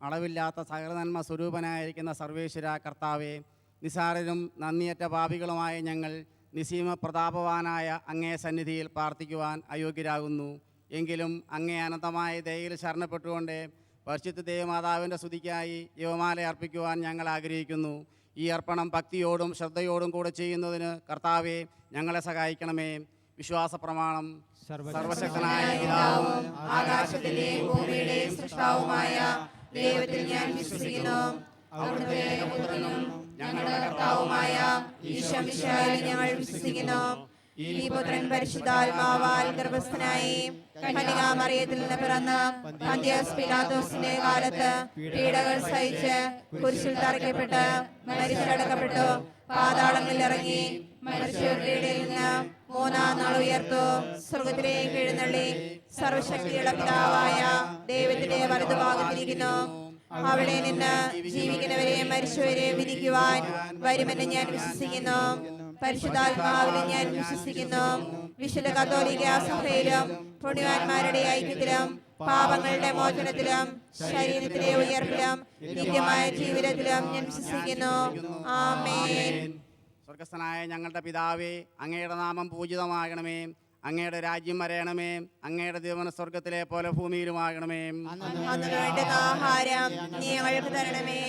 അളവില്ലാത്ത സകലനന്മ സ്വരൂപനായിരിക്കുന്ന സർവേശ്വര കർത്താവെ, നിസാരരും നന്ദിയറ്റ പാപികളുമായ ഞങ്ങൾ നിസീമ പ്രതാപവാനായ അങ്ങേ സന്നിധിയിൽ പ്രാർത്ഥിക്കുവാൻ അയോഗ്യരാകുന്നു. എങ്കിലും അങ്ങേ അനന്തമായ ദയയിൽ ശരണപ്പെട്ടുകൊണ്ട് പരിശുദ്ധ ദേവമാതാവിൻ്റെ സ്തുതിക്കായി യവമാല അർപ്പിക്കുവാൻ ഞങ്ങൾ ആഗ്രഹിക്കുന്നു. ഈ അർപ്പണം ഭക്തിയോടും ശ്രദ്ധയോടും കൂടെ ചെയ്യുന്നതിന് കർത്താവെ ഞങ്ങളെ സഹായിക്കണമേ. വിശ്വാസ പ്രമാണം. സർവശക്തനായ പിതാവും ആകാശത്തിലെയും ഭൂമിയുടെയും സൃഷ്ടാവുമായ ദൈവത്തിൽ ഞാൻ വിശ്വസിക്കുന്നു. അവിടുത്തെ പുത്രനും ഞങ്ങളുടെ കർത്താവുമായ ഈശോ മിശിഹായിൽ ഞങ്ങൾ വിശ്വസിക്കുന്നു. ഈ പുത്രൻ പരിശുദ്ധാത്മാവാൽ ഗർഭസ്ഥനായി കന്യകാമറിയത്തിൽ നിന്ന് പിറന്ന് പന്തിയോസ് പീലാത്തോസിന്റെ കാലത്ത് പീഡകൾ സഹിച്ച് കുരിശിൽ തറയ്ക്കപ്പെട്ട് മരിച്ചടക്കപ്പെട്ടു, പാതാളങ്ങളിൽ ഇറങ്ങി മരിച്ചവരുടെ ഇടയിൽ നിന്ന് മൂന്നാം നാൾ ഉയർത്തു, സ്വർഗത്തിലേക്ക് എഴുന്നള്ളി സർവശക്തിയുള്ള പിതാവായ ദൈവത്തിന്റെ വലതുഭാഗത്തിരിക്കുന്നു. അവിടെ നിന്ന് ജീവിക്കുന്നവരെയും മരിച്ചവരെയും വിധിക്കുവാൻ വരുമെന്ന് ഞാൻ വിശ്വസിക്കുന്നു. പരിശുദ്ധാത്മാവിലും ഞാൻ വിശ്വസിക്കുന്നു. വിശുദ്ധ കത്തോലിക്ക സഭയിലും പുണ്യവാന്മാരുടെ ഐക്യത്തിലും പാപങ്ങളുടെ മോചനത്തിലും ശരീരത്തിലെ ഉയർപ്പിലും നിത്യമായ ജീവിതത്തിലും ഞാൻ വിശ്വസിക്കുന്നു. ആമേൻ. സ്വർഗസ്ഥനായ ഞങ്ങളുടെ പിതാവേ, അങ്ങയുടെ നാമം പൂജിതമാകണമേ. അങ്ങയുടെ രാജ്യം വരയണമേ. അങ്ങയുടെ ദിവന സ്വർഗത്തിലെ പോലെ ഭൂമിയിലുമാകണമേ. അന്ന് വേണ്ടുന്ന ആഹാരം നീ ഞങ്ങൾക്ക് തരണമേ.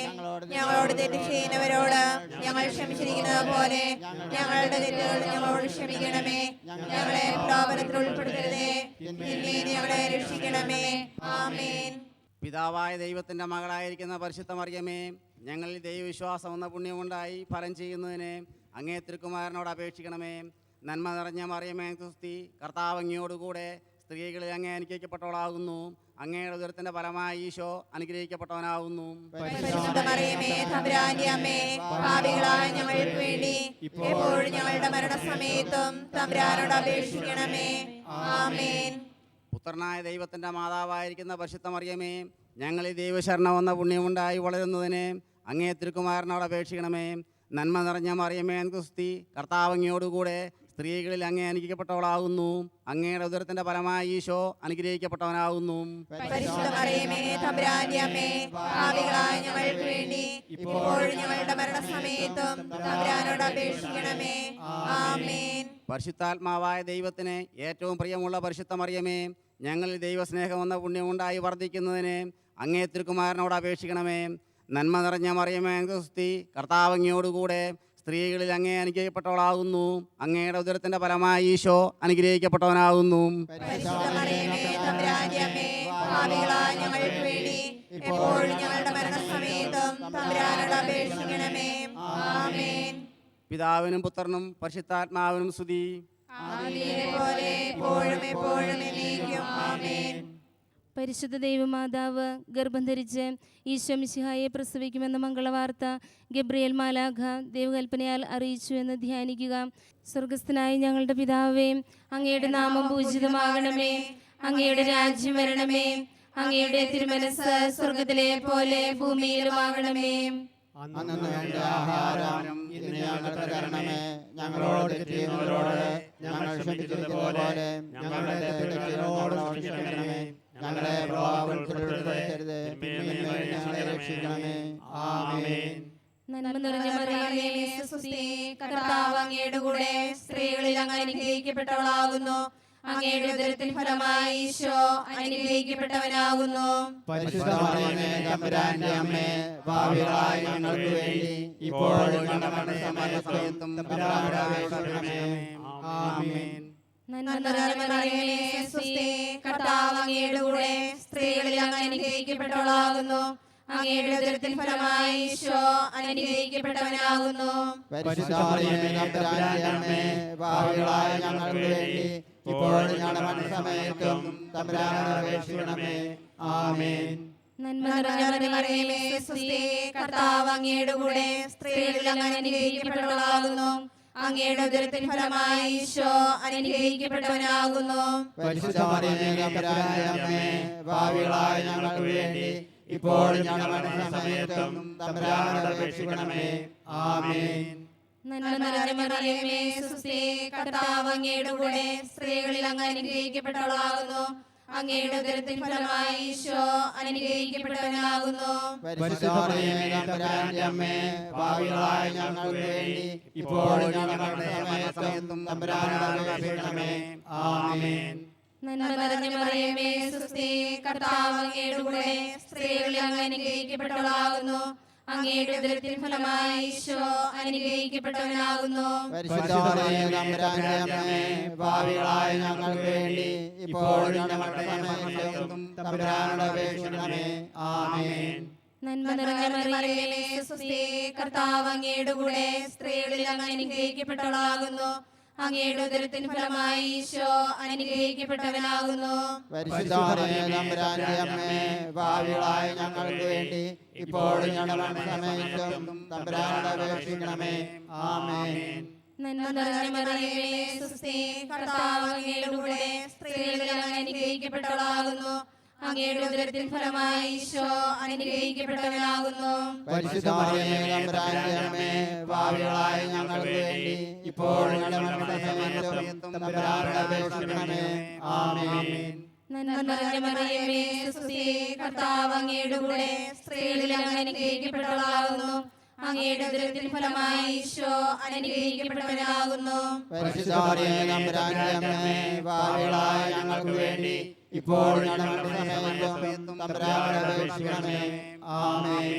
ഞങ്ങളോട് തെറ്റ് ചെയ്യുന്നവരോട് ഞങ്ങൾ ക്ഷമിച്ചിരിക്കുന്നത് പോലെ ഞങ്ങളുടെ തെറ്റുകൾ ഞങ്ങളോട് ക്ഷമിക്കണമേ. ഞങ്ങളെ പ്രലോഭനത്തിൽ ഉൾപ്പെടുത്തരുതേ, തിന്മയിൽ ഞങ്ങളെ രക്ഷിക്കണമേ. ആമേൻ. പിതാവായ ദൈവത്തിൻ്റെ മകളായിരിക്കുന്ന പരിശുദ്ധ മറിയമേ, ഞങ്ങളിൽ ദൈവവിശ്വാസം എന്ന പുണ്യമുണ്ടായി ഫലം ചെയ്യുന്നതിന് അങ്ങേ തിരുക്കുമാരനോട് അപേക്ഷിക്കണമേ. നന്മ നിറഞ്ഞ മറിയമേ സ്തുതി. കർത്താവ് അങ്ങയോടുകൂടെ സ്ത്രീകളിൽ അങ്ങേ അനുഗ്രഹിക്കപ്പെട്ടവളാകുന്നു. അങ്ങയുടെ ഉദരത്തിന്റെ ഫലമായി ഈശോ അനുഗ്രഹിക്കപ്പെട്ടവനാകുന്നു. പരിശുദ്ധ മറിയമേ തമ്പുരാന്റെ അമ്മേ, പാപികളായ ഞങ്ങൾക്ക് വേണ്ടി എപ്പോഴും ഞങ്ങളുടെ മരണസമയത്തും തമ്പുരാനോട് അപേക്ഷിക്കണമേ. ആമേൻ. പുത്രനായ ദൈവത്തിൻ്റെ മാതാവായിരിക്കുന്ന പരിശുദ്ധ മറിയമേ, ഞങ്ങളിൽ ദൈവശരണം എന്ന പുണ്യമുണ്ടായി വളരുന്നതിന് അങ്ങേ തിരുക്കുമാരനോട് അപേക്ഷിക്കണമേ. നന്മ നിറഞ്ഞ മറിയമേ സ്തുതി. കർത്താവ് അങ്ങയോടുകൂടെ സ്ത്രീകളിൽ അങ്ങേ അനുഗ്രഹിക്കപ്പെട്ടവളാകുന്നു. അങ്ങയുടെ ഉദരത്തിന്റെ ഫലമായി ഈശോ അനുഗ്രഹിക്കപ്പെട്ടവനാകുന്നു. പരിശുദ്ധ മറിയമേ തമ്പുരാന്റെ അമ്മേ, പാപികളായ ഞങ്ങൾക്ക് വേണ്ടി ഇപ്പോഴും ഞങ്ങളുടെ മരണസമയത്തും തമ്പുരാനോട് അപേക്ഷിക്കണമേ. ആമേൻ. പരിശുദ്ധാത്മാവായ ദൈവത്തിന് ഏറ്റവും പ്രിയമുള്ള പരിശുദ്ധ മറിയമേ, ഞങ്ങളിൽ ദൈവസ്നേഹം എന്ന പുണ്യമുണ്ടായി വർദ്ധിക്കുന്നതിന് അങ്ങേ തിരുക്കുമാരനോട് അപേക്ഷിക്കണമേ. നന്മ നിറഞ്ഞ മറിയമേ സ്തുതി. കർത്താവ് അങ്ങയോടുകൂടെ സ്ത്രീകളിൽ അങ്ങേ അനുഗ്രഹിക്കപ്പെട്ടവളാകുന്നു. അങ്ങയുടെ ഉദരത്തിന്റെ ഫലമായി ഈശോ അനുഗ്രഹിക്കപ്പെട്ടവനാകുന്നു. പരിശുദ്ധ മറിയമേ തമ്പുരാന്റെ അമ്മേ, പാപികളായ ഞങ്ങൾക്ക് വേണ്ടി എപ്പോഴും ഞങ്ങളുടെ മരണസമയത്തും തമ്പുരാനോട് അപേക്ഷിക്കണമേ. ആമേൻ. പിതാവിനും പുത്രനും പരിശുദ്ധാത്മാവിനും സ്തുതി. ആദിയിലെ പോലെ എപ്പോഴും എപ്പോഴും എന്നേക്കും. ആമേൻ. പരിശുദ്ധ ദൈവമാതാവ് ഗർഭം ധരിച്ച് ഈശോ മിശിഹായെ പ്രസവിക്കുമെന്ന മംഗളവാർത്ത ഗബ്രിയേൽ മാലാഖ ദൈവകൽപ്പനയാൽ അറിയിച്ചു എന്ന് ധ്യാനിക്കുക. സ്വർഗസ്ഥനായ ഞങ്ങളുടെ പിതാവേ, അങ്ങയുടെ നാമം പൂജിതമാകണമേ. അങ്ങയുടെ രാജ്യം വരണമേ. അങ്ങയുടെ തിരുമനസ്സ് സ്വർഗത്തിലെ പോലെ ഭൂമിയിലുമാകണമേ. അന്നു വേണ്ട ആഹാരം ഇന്ന് ഞങ്ങൾക്ക് തരണമേ. ഞങ്ങളോട് ചെയ്യുന്നവരോട് ഞങ്ങൾ ക്ഷമിച്ചതുപോലെ ഞങ്ങളുടെ തെറ്റുകളോട് ക്ഷമിക്കണമേ. ഞങ്ങളെ പ്രലോഭനത്തിൽ ഉൾപ്പെടുത്തരുത്, തിന്മയിൽ നിന്ന് ഞങ്ങളെ രക്ഷിക്കണമേ. ആമേൻ. നന്മ നിറഞ്ഞ മറിയമേ സ്തുതി. കർത്താവ് അങ്ങയുടെ കൂടെ സ്ത്രീകളിൽ അങ്ങ് അനുഗ്രഹിക്കപ്പെട്ടവളാകുന്നു. അങ്ങയുടെ ഉദരത്തിൻ ഫലമായി ഈശോ അനുഗ്രഹിക്കപ്പെട്ടവനാകുന്നു. പരിശുദ്ധ മറിയമേ തമ്പുരാന്റെ അമ്മേ, പാപികളായ ഞങ്ങൾക്ക് വേണ്ടി ഇപ്പോഴും ഞങ്ങളുടെ മരണസമയത്തും തമ്പുരാനോട് അപേക്ഷിക്കണമേ. ആമേൻ. നന്മ നിറഞ്ഞ മറിയമേ സ്തുതി. കർത്താവ് അങ്ങയുടെ കൂടെ സ്ത്രീകളിൽ അങ്ങ് അനുഗ്രഹിക്കപ്പെട്ടവളാകുന്നു. അങ്ങയുടെ ഉദരത്തിൻ ഫലമായി ഈശോ അനുഗ്രഹിക്കപ്പെട്ടവനാകുന്നു. പരിശുദ്ധ മറിയമേ തമ്പുരാന്റെ അമ്മേ, പാപികളായ ഞങ്ങൾക്ക് വേണ്ടി ഇപ്പോഴും ഞങ്ങളുടെ മരണസമയത്തും തമ്പുരാനോട് അപേക്ഷിക്കണമേ. ആമേൻ. നന്മ നിറഞ്ഞ മറിയമേ സ്തുതി. കർത്താവ് അങ്ങയുടെ കൂടെ സ്ത്രീകളിൽ അങ്ങ് അനുഗ്രഹിക്കപ്പെട്ടവളാകുന്നു. അങ്ങയുടെ ഉദരത്തിൻ ഫലമായി ഈശോ അനുഗ്രഹിക്കപ്പെട്ടവനാകുന്നു. പരിശുദ്ധ മറിയമേ തമ്പുരാന്റെ അമ്മേ, പാപികളായ ഞങ്ങൾക്ക് വേണ്ടി ഇപ്പോഴും ഞങ്ങളുടെ മരണസമയത്തും തമ്പുരാനോട് അപേക്ഷിക്കണമേ. ആമേൻ. നന്മ നിറഞ്ഞ മറിയമേ സ്തുതി. കർത്താവ് അങ്ങയുടെ കൂടെ സ്ത്രീകളിൽ അങ്ങ് അനുഗ്രഹിക്കപ്പെട്ടവളാകുന്നു. അങ്ങയുടെ ഉദരത്തിൻ ഫലമായി ഈശോ അനുഗ്രഹിക്കപ്പെട്ടവനാകുന്നു. പരിശുദ്ധ മറിയമേ തമ്പുരാന്റെ അമ്മേ, പാപികളായ ഞങ്ങൾക്ക് വേണ്ടി ഇപ്പോഴും ഞങ്ങളുടെ സമയത്തും തമ്പുരാനോട് അപേക്ഷിക്കണമേ. ആമേൻ. നന്മ നിറഞ്ഞ മറിയമേ സുസ്ഥി, കർത്താവ് അങ്ങയുടെ കൂടെ സ്ത്രീകളിൽ അങ്ങ് അനുഗ്രഹിക്കപ്പെട്ടവളാകുന്നു. അങ്ങയുടെ ഉദരത്തിൻ ഫലമായി ഈശോ അനുഗ്രഹിക്കപ്പെട്ടവനാകുന്നു. പരിശുദ്ധ മറിയമേ തമ്പുരാന്റെ അമ്മേ, പാപികളായ ഞങ്ങൾക്ക് വേണ്ടി ഇപ്പോഴും ഞങ്ങളുടെ സമയത്തും തമ്പുരാനോട് അപേക്ഷിക്കണമേ. ആമേൻ. നന്മ നിറഞ്ഞ മറിയമേ സുസ്ഥി, കർത്താവ് അങ്ങയുടെ കൂടെ സ്ത്രീകളിൽ അങ്ങ് അനുഗ്രഹിക്കപ്പെട്ടവളാകുന്നു. അങ്ങയുടെ ഉദരത്തിൻ ഫലമായി ഈശോ അനുഗ്രഹിക്കപ്പെട്ടവനാകുന്നു. പരിശുദ്ധ മറിയമേ തമ്പുരാന്റെ അമ്മേ, പാപികളായ ഞങ്ങൾക്ക് വേണ്ടി ഇപ്പോഴും ഞങ്ങളുടെ സമയത്തും തമ്പുരാനോട് അപേക്ഷിക്കണമേ. ആമേൻ. നന്മ നിറഞ്ഞ മറിയമേ സുസ്ഥി, കർത്താവ് അങ്ങയുടെ കൂടെ സ്ത്രീകളിൽ അങ്ങ് അനുഗ്രഹിക്കപ്പെട്ടവളാകുന്നു. അങ്ങയുടെ ഉദരത്തിൻ ഫലമായി ഈശോ അനുഗ്രഹിക്കപ്പെട്ടവനാകുന്നു. പരിശുദ്ധ മറിയമേ തമ്പുരാന്റെ അമ്മേ, പാപികളായ ഞങ്ങൾക്ക് വേണ്ടി ഇപ്പോഴും ഞങ്ങളുടെ സമയത്തും തമ്പുരാനോട് അപേക്ഷിക്കണമേ. ആമേൻ. നന്മ നിറഞ്ഞ മറിയമേ സുസ്ഥി, കർത്താവ് അങ്ങയുടെ കൂടെ സ്ത്രീകളിൽ അങ്ങ് അനുഗ്രഹിക്കപ്പെട്ടവളാകുന്നു. അങ്ങയുടെ ഉദരത്തിൻ ഫലമായി ഈശോ അനുഗ്രഹിക്കപ്പെട്ടവനാകുന്നു. പരിശുദ്ധ മറിയമേ തമ്പുരാന്റെ അമ്മേ, പാപികളായ ഞങ്ങൾക്ക് വേണ്ടി ഇപ്പോഴും ഞങ്ങളുടെ സമയത്തും തമ്പുരാനോട് അപേക്ഷിക്കണമേ. ആമേൻ.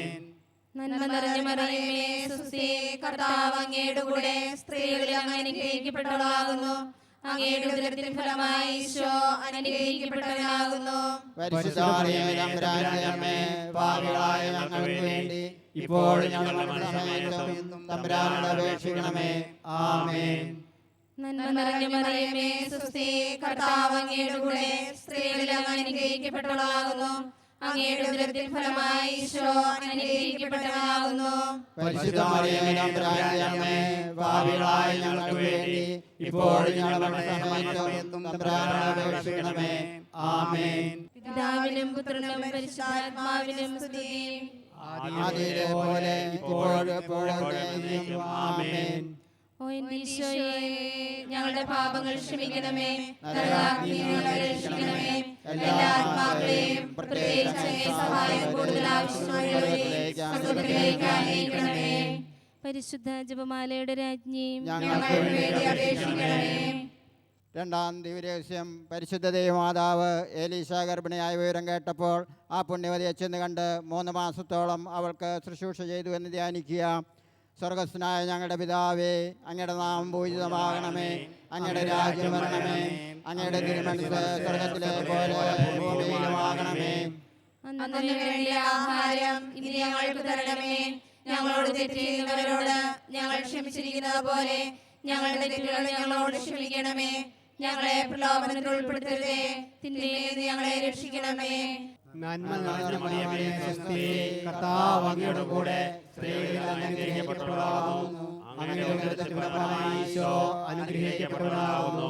നന്മ നിറഞ്ഞ മറിയമേ സുസ്ഥി, കർത്താവ് അങ്ങയുടെ കൂടെ സ്ത്രീകളിൽ അങ്ങ് അനുഗ്രഹിക്കപ്പെട്ടവളാകുന്നു. അങ്ങയുടെ ഉദരത്തിൻ ഫലമായി ഈശോ അനുഗ്രഹിക്കപ്പെട്ടവനാകുന്നു. പരിശുദ്ധ മറിയമേ തമ്പുരാന്റെ അമ്മേ, പാപികളായ ഞങ്ങൾക്ക് വേണ്ടി ഇപ്പോഴും ഞങ്ങളുടെ സമയത്തും തമ്പുരാനോട് അപേക്ഷിക്കണമേ. ആമേൻ. നന്മ നിറഞ്ഞ മറിയമേ സുസ്ഥി, കർത്താവ് അങ്ങയുടെ കൂടെ സ്ത്രീകളിൽ അങ്ങ് അനുഗ്രഹിക്കപ്പെട്ടവളാകുന്നു. അങ്ങയുടെ ഉദരത്തിൻ ഫലമായി ഈശോ അനുഗ്രഹിക്കപ്പെട്ടവനാകുന്നു. പരിശുദ്ധ മറിയമേ തമ്പുരാന്റെ അമ്മേ, പാപികളായ ഞങ്ങൾക്ക് വേണ്ടി ഇപ്പോഴും ഞങ്ങളുടെ സമയത്തും തമ്പുരാനോട് അപേക്ഷിക്കണമേ. ആമേൻ. പിതാവിനും പുത്രനും പരിശുദ്ധാത്മാവിനും സ്തുതി. ആദിയിലെ പോലെ ഇപ്പോഴും എപ്പോഴും എന്നേക്കും. ആമേൻ. ഓ എൻ്റെ ഈശോയെ, ഞങ്ങളുടെ പാപങ്ങൾ ക്ഷമിക്കണമേ. നരകാഗ്നിയിൽ ഞങ്ങളെ രക്ഷിക്കണമേ. എല്ലാ ആത്മാക്കളെയും പ്രത്യേകിച്ച് അങ്ങേ സഹായം കൂടുതൽ ആവശ്യമുള്ളവരെയും സ്വർഗ്ഗത്തിലേക്ക് ആനയിക്കണമേ. പരിശുദ്ധ ജപമാലയുടെ രാജ്ഞിയും ഞങ്ങൾക്ക് ഞങ്ങൾക്ക് വേണ്ടി അപേക്ഷിക്കണമേ. രണ്ടാം ദിവ്യരഹസ്യം. പരിശുദ്ധ ദൈവമാതാവ് ഏലീശ ഗർഭിണിയായ വിവരം കേട്ടപ്പോൾ ആ പുണ്യവതിയെ ചെന്ന് കണ്ട് 3 മാസത്തോളം അവൾക്ക് ശുശ്രൂഷ ചെയ്തു എന്ന് ധ്യാനിക്കുക. സ്വർഗസ്ഥനായ ഞങ്ങളുടെ പിതാവേ, അങ്ങയുടെ നാമം പൂജിതമാകണമേ. അങ്ങയുടെ രാജ്യം വരണമേ. അങ്ങയുടെ തിരുമനസ്സ് സ്വർഗത്തിലെ പോലെ ഭൂമിയിലുമാകണമേ. അന്നു വേണ്ടിയ ആഹാരം ഇനി ഞങ്ങൾക്ക് തരണമേ. ഞങ്ങളോട് തെറ്റ് ചെയ്യുന്നവരോട് ഞങ്ങൾ ക്ഷമിച്ചിരിക്കുന്നത് പോലെ ഞങ്ങളുടെ തെറ്റുകൾ ഞങ്ങളോട് ക്ഷമിക്കണമേ. ഞങ്ങളെ പ്രലോഭനത്തിൽ ഉൾപ്പെടുത്തരുതേ. തിന്മയിൽ നിന്ന് ഞങ്ങളെ രക്ഷിക്കണമേ. നന്മ നിറഞ്ഞ മറിയമേ സ്വസ്തി, കർത്താവ് അങ്ങയുടെ കൂടെ സ്ത്രീകളിൽ അങ്ങ് അനുഗ്രഹിക്കപ്പെട്ടവളാകുന്നു. അങ്ങയുടെ ഉദരത്തിൻ ഫലമായി ഈശോ അനുഗ്രഹിക്കപ്പെട്ടവളാകുന്നു.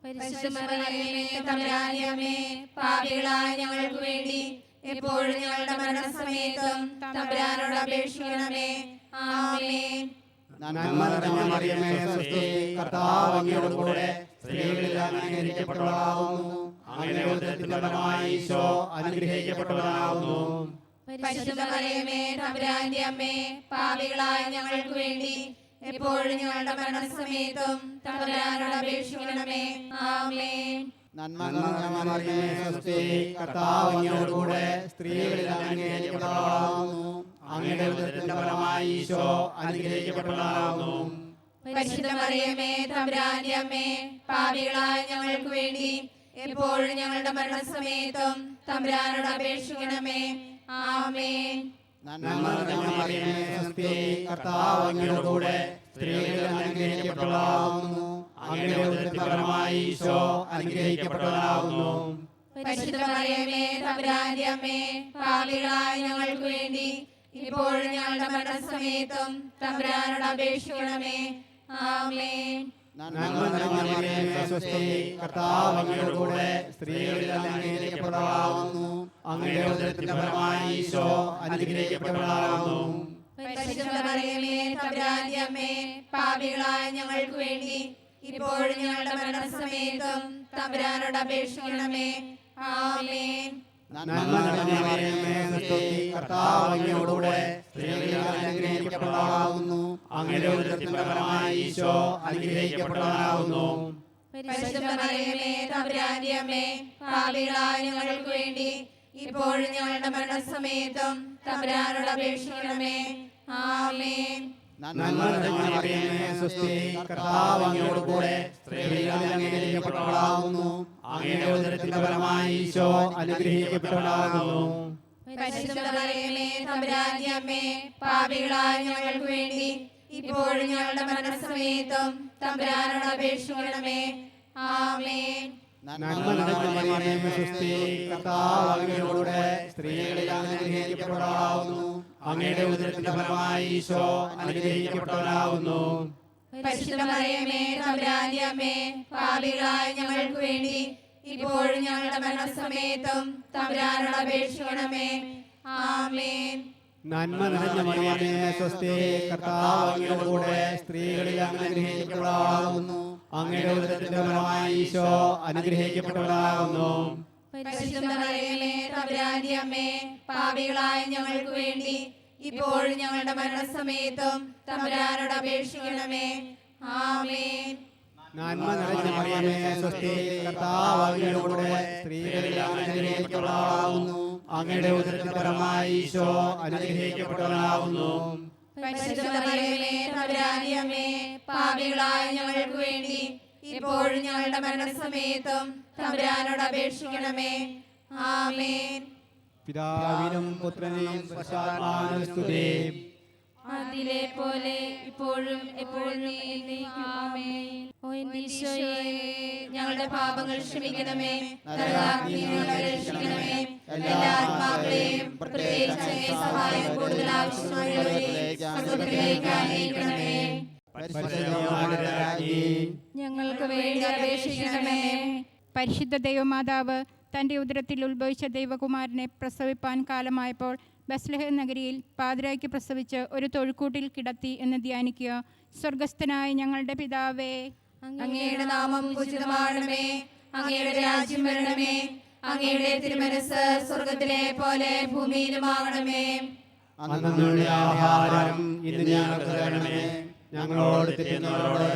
പരിശുദ്ധ മറിയമേ തമ്പുരാന്റെ അമ്മേ, പാപികളായ ഞങ്ങൾക്ക് വേണ്ടി എപ്പോഴും ഞങ്ങളുടെ മരണസമയത്തും തമ്പുരാനോട് അപേക്ഷിക്കണമേ. ആമേൻ. നന്മ നിറഞ്ഞ മറിയമേ സ്വസ്തി, കർത്താവ് അങ്ങയുടെ കൂടെ സ്ത്രീകളിൽ അങ്ങ് അനുഗ്രഹിക്കപ്പെട്ടവളാകുന്നു. അങ്ങയുടെ ഉദരത്തിൻ ഫലമായി ഈശോ അനുഗ്രഹിക്കപ്പെട്ടവളാകുന്നു. പരിശുദ്ധ മറിയമേ തമ്പുരാന്റെ അമ്മേ, പാപികളായ ഞങ്ങൾക്ക് വേണ്ടി എപ്പോഴും ഞങ്ങളുടെ മരണസമയത്തും തമ്പുരാനോട് അപേക്ഷിക്കണമേ. ആമേൻ. നന്മ നിറഞ്ഞ മറിയമേ സ്വസ്തി, കർത്താവ് അങ്ങയുടെ കൂടെ സ്ത്രീകളിൽ അങ്ങ് അനുഗ്രഹിക്കപ്പെട്ടവളാകുന്നു. അങ്ങയുടെ ഉദരത്തിൻ ഫലമായി ഈശോ അനുഗ്രഹിക്കപ്പെട്ടവളാകുന്നു. പരിശുദ്ധ മറിയമേ തമ്പുരാന്റെ അമ്മേ, പാപികളായ ഞങ്ങൾക്ക് വേണ്ടി എപ്പോഴും ഞങ്ങളുടെ മരണസമയത്തും തമ്പുരാനോട് അപേക്ഷിക്കണമേ. ആമേൻ. നന്മ നിറഞ്ഞ മറിയമേ സ്വസ്തി, കർത്താവ് അങ്ങയുടെ കൂടെ സ്ത്രീകളിൽ അങ്ങ് അനുഗ്രഹിക്കപ്പെട്ടവളാകുന്നു. അങ്ങയുടെ ഉദരത്തിൻ ഫലമായി ഈശോ അനുഗ്രഹിക്കപ്പെട്ടവളാകുന്നു. പരിശുദ്ധ മറിയമേ തമ്പുരാന്റെ അമ്മേ, പാപികളായ ഞങ്ങൾക്ക് വേണ്ടി ഇപ്പോഴും ഞങ്ങളുടെ മരണസമയത്തും തമ്പുരാനോട് അപേക്ഷിക്കണമേ. ആമേൻ. നന്മ നിറഞ്ഞ മറിയമേ സ്വസ്തി, കർത്താവ് അങ്ങയുടെ കൂടെ സ്ത്രീകളിൽ അങ്ങ് അനുഗ്രഹിക്കപ്പെട്ടവളാകുന്നു. അങ്ങയുടെ ഉദരത്തിൻ ഫലമായി ഈശോ അനുഗ്രഹിക്കപ്പെട്ടവളാകുന്നു. പരിശുദ്ധ മറിയമേ തമ്പുരാന്റെ അമ്മേ, പാപികളായ ഞങ്ങൾക്ക് വേണ്ടി ഇപ്പോഴും ഞങ്ങളുടെ മരണസമയത്തും തമ്പുരാനോട് അപേക്ഷിക്കണമേ. ആമേൻ. നന്മ നിറഞ്ഞ മറിയമേ, സ്തുതി. കർത്താവ് അങ്ങയോടുകൂടെ സ്ത്രീകളിൽ അനുഗ്രഹിക്കപ്പെട്ടവളാകുന്നു. അങ്ങയുടെ ഉദരത്തിൻ ഫലമായി ഈശോ അനുഗ്രഹിക്കപ്പെട്ടവനാകുന്നു. പരിശുദ്ധ മറിയമേ, തമ്പുരാന്റെ അമ്മേ, പാപികളായ ഞങ്ങൾക്ക് വേണ്ടി ഇപ്പോഴും ഞങ്ങളുടെ മരണസമയത്തും തമ്പുരാനോട് അപേക്ഷിക്കണമേ. ആമേൻ. നന്മ നിറഞ്ഞ മറിയമേ, സ്തുതി. കർത്താവ് അങ്ങയോടുകൂടെ സ്ത്രീകളിൽ അനുഗ്രഹിക്കപ്പെട്ടവളാകുന്നു. അങ്ങയുടെ ഉദരത്തിൻ ഫലമായി ഈശോ അനുഗ്രഹിക്കപ്പെട്ടവനാകുന്നു. പരിശുദ്ധ മറിയമേ, തമ്പുരാന്റെ അമ്മേ, പാപികളായ ഞങ്ങൾക്ക് വേണ്ടി ഇപ്പോഴും ഞങ്ങളുടെ മരണസമയത്തും തമ്പുരാനോട് അപേക്ഷിക്കണമേ. ആമേൻ. നന്മ നിറഞ്ഞ മറിയമേ, സ്തുതി. കർത്താവ് അങ്ങയോടുകൂടെ സ്ത്രീകളിൽ അനുഗ്രഹിക്കപ്പെട്ടവളാകുന്നു. അങ്ങയുടെ ഉദരത്തിൻ ഫലമായി ഈശോ അനുഗ്രഹിക്കപ്പെട്ടവനാകുന്നു. പരിശുദ്ധ മറിയമേ, തമ്പുരാന്റെ അമ്മേ, പാപികളായ ഞങ്ങൾക്ക് വേണ്ടി ഇപ്പോഴും ഞങ്ങളുടെ മരണസമയത്തും തമ്പുരാനോട് അപേക്ഷിക്കണമേ. ആമേൻ. നന്മ നിറഞ്ഞ മറിയമേ, സ്വസ്തി. കർത്താവ് അങ്ങയോടുകൂടെ സ്ത്രീകളിൽ അനുഗ്രഹിക്കപ്പെട്ടവളാകുന്നു. അങ്ങയുടെ ഉദരത്തിന്റെ ഫലമായി ഈശോ അനുഗ്രഹിക്കപ്പെട്ടവളാകുന്നു. പരിശുദ്ധ മറിയമേ, തമ്പുരാന്റെ അമ്മേ, പാപികളായ ഞങ്ങൾക്ക് വേണ്ടി ഇപ്പോഴും ഞങ്ങളുടെ മരണസമയത്തും തമ്പുരാനോട് അപേക്ഷിക്കണമേ. ആമേൻ. നന്മ നിറഞ്ഞ മറിയമേ, സ്വസ്തി. കർത്താവ് അങ്ങയോടുകൂടെ സ്ത്രീകളിൽ അനുഗ്രഹിക്കപ്പെട്ടവളാകുന്നു. അങ്ങയുടെ ഉദരത്തിന്റെ ഫലമായി ഈശോ അനുഗ്രഹിക്കപ്പെട്ടവനാകുന്നു. പരിശുദ്ധ മറിയമേ, തമ്പുരാന്റെ അമ്മേ, പാപികളായ ഞങ്ങൾക്ക് വേണ്ടി ഇപ്പോഴും ഞങ്ങളുടെ മരണസമയത്തും തമ്പുരാനോട് അപേക്ഷിക്കണമേ. ആമേൻ. പിതാവിനും പുത്രനും പരിശുദ്ധാത്മാവിനും സ്തുതി. അതിലെ പോലെ ഇപ്പോഴും എപ്പോഴും എന്നേക്കും ആമേൻ. ഓ എന്റെ ഈശോയെ, ഞങ്ങളുടെ പാപങ്ങൾ ക്ഷമിക്കണമേ. നരകാഗ്നിയിൽ ഞങ്ങളെ രക്ഷിക്കണമേ. എല്ലാ ആത്മാക്കളെയും പ്രത്യേകിച്ച് അങ്ങേ സഹായം കൂടുതൽ ആവശ്യമായുള്ളവരെ സ്വർഗ്ഗത്തിലേക്ക് ആനയിക്കണമേ. പരിശുദ്ധ രാജ്ഞി, ഞങ്ങൾക്ക് വേണ്ടി അപേക്ഷിക്കണമേ. പരിശുദ്ധ ദൈവമാതാവ് തൻ്റെ ഉദരത്തിൽ ഉത്ഭവിച്ച ദൈവകുമാരനെ പ്രസവിപ്പാൻ കാലമായപ്പോൾ ബത്ലഹേം നഗരിയിൽ പാതിരായ്ക്ക് പ്രസവിച്ച് ഒരു തൊഴുക്കൂട്ടിൽ കിടത്തി എന്ന് ധ്യാനിക്കുക. സ്വർഗസ്ഥനായ ഞങ്ങളുടെ പിതാവേ, അങ്ങയുടെ നാമം പൂജിതമാകണമേ. അങ്ങയുടെ രാജ്യം വരണമേ. അങ്ങയുടെ തിരുമനസ്സ് സ്വർഗത്തിലെ പോലെ ഭൂമിയിലുമാകണമേ. അന്നന്നുള്ള ആഹാരം ഇന്ന് ഞങ്ങൾക്ക് തരണമേ. ഞങ്ങളോട് തെറ്റുന്നവരോട്